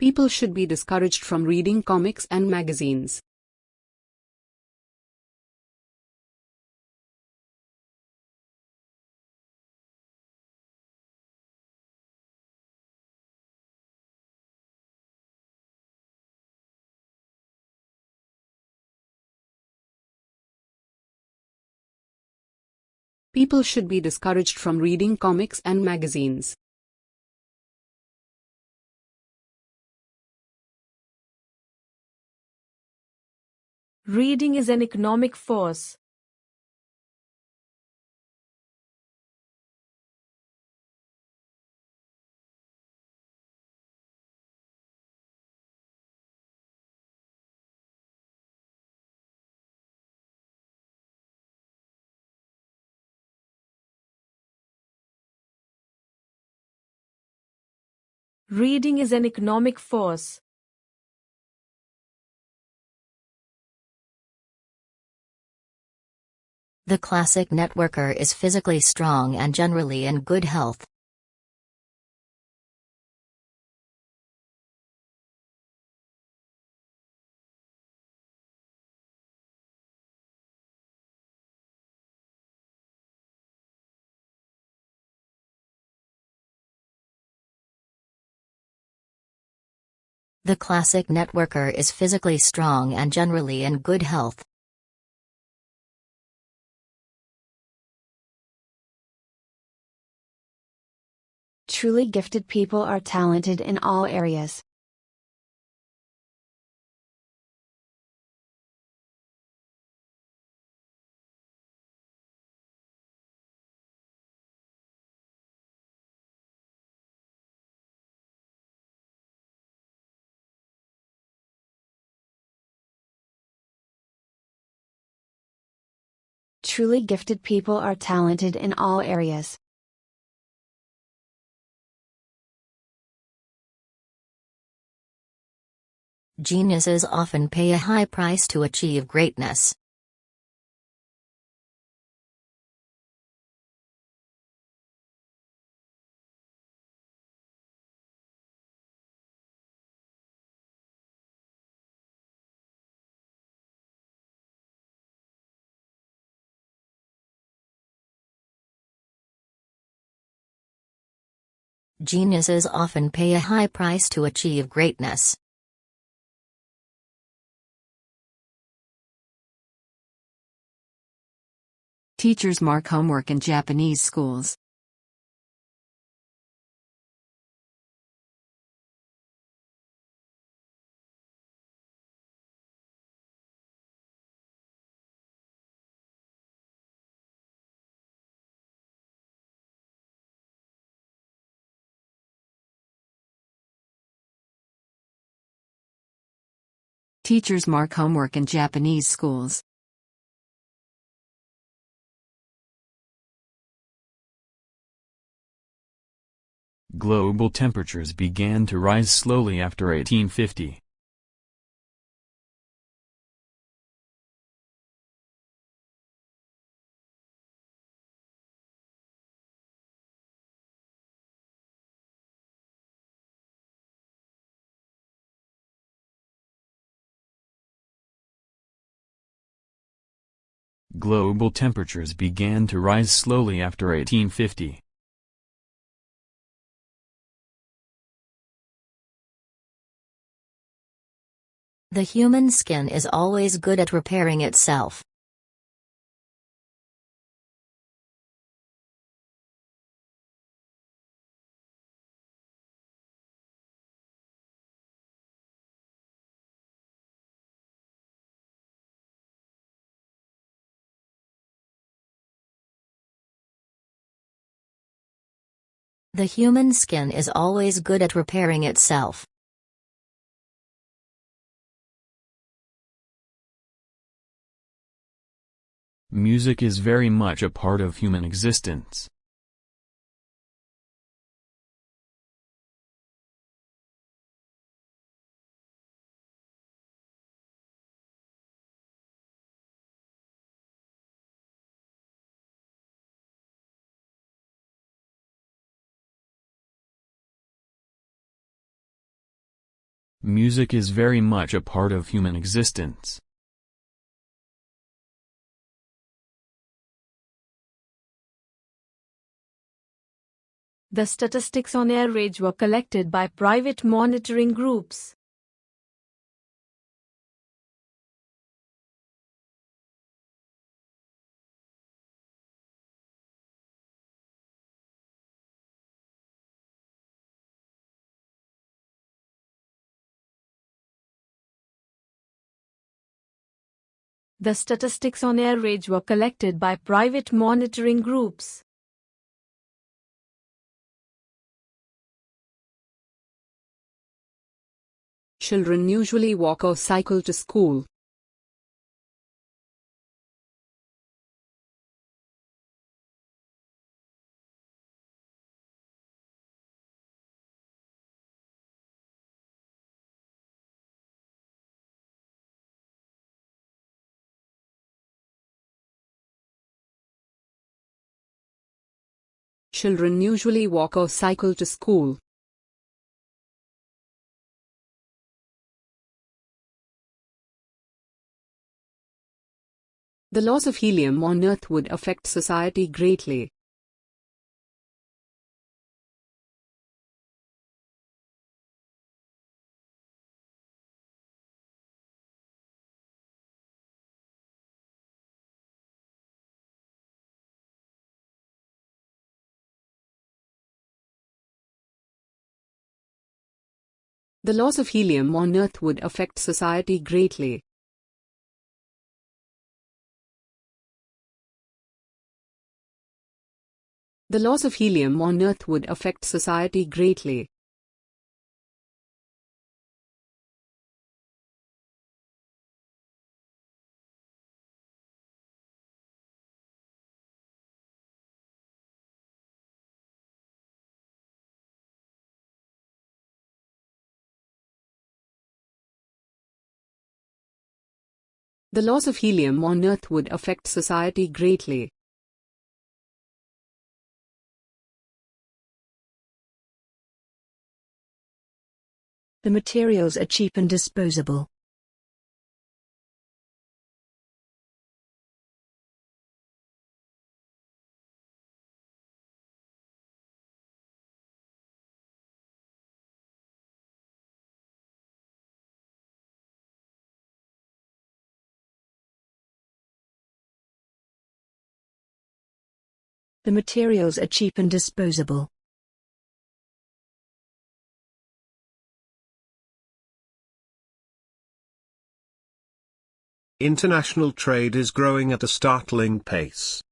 People should be discouraged from reading comics and magazines. People should be discouraged from reading comics and magazines. Reading is an economic force. Reading is an economic force. The classic networker is physically strong and generally in good health. The classic networker is physically strong and generally in good health. Truly gifted people are talented in all areas. Truly gifted people are talented in all areas. Geniuses often pay a high price to achieve greatness. Geniuses often pay a high price to achieve greatness. Teachers mark homework in Japanese schools. Teachers mark homework in Japanese schools. Global temperatures began to rise slowly after 1850. Global temperatures began to rise slowly after 1850. The human skin is always good at repairing itself. The human skin is always good at repairing itself. Music is very much a part of human existence. Music is very much a part of human existence. The statistics on air rage were collected by private monitoring groups. The statistics on air rage were collected by private monitoring groups. Children usually walk or cycle to school. Children usually walk or cycle to school. The loss of helium on Earth would affect society greatly. The loss of helium on Earth would affect society greatly. The loss of helium on Earth would affect society greatly. The loss of helium on Earth would affect society greatly. The materials are cheap and disposable. The materials are cheap and disposable. International trade is growing at a startling pace.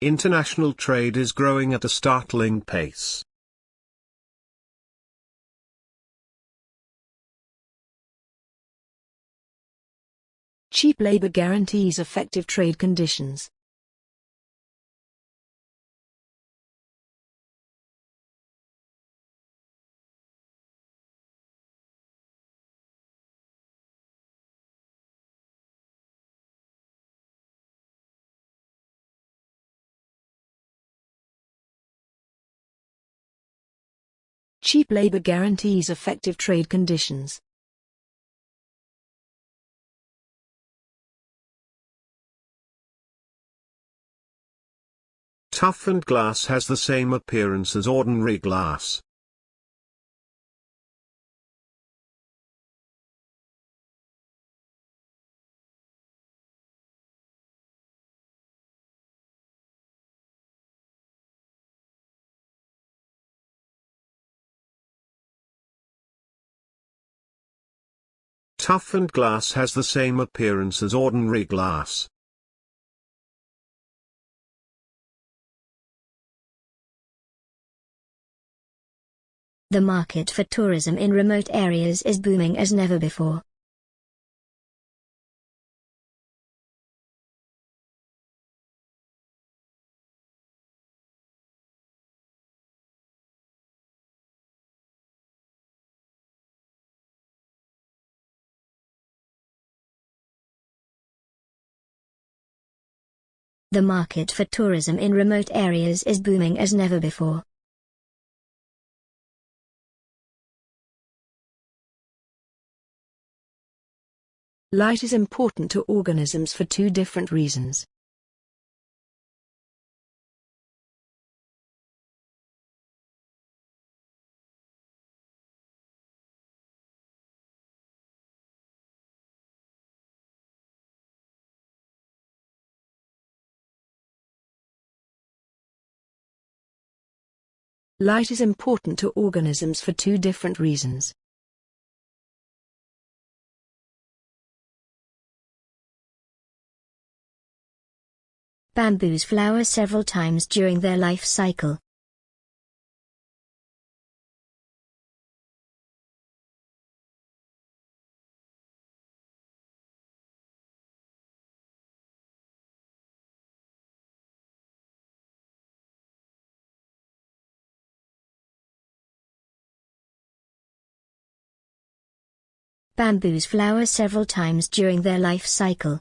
International trade is growing at a startling pace. Cheap labor guarantees effective trade conditions. Cheap labor guarantees effective trade conditions. Toughened glass has the same appearance as ordinary glass. Toughened glass has the same appearance as ordinary glass. The market for tourism in remote areas is booming as never before. The market for tourism in remote areas is booming as never before. Light is important to organisms for two different reasons. Light is important to organisms for two different reasons. Bamboos flower several times during their life cycle. Bamboos flower several times during their life cycle.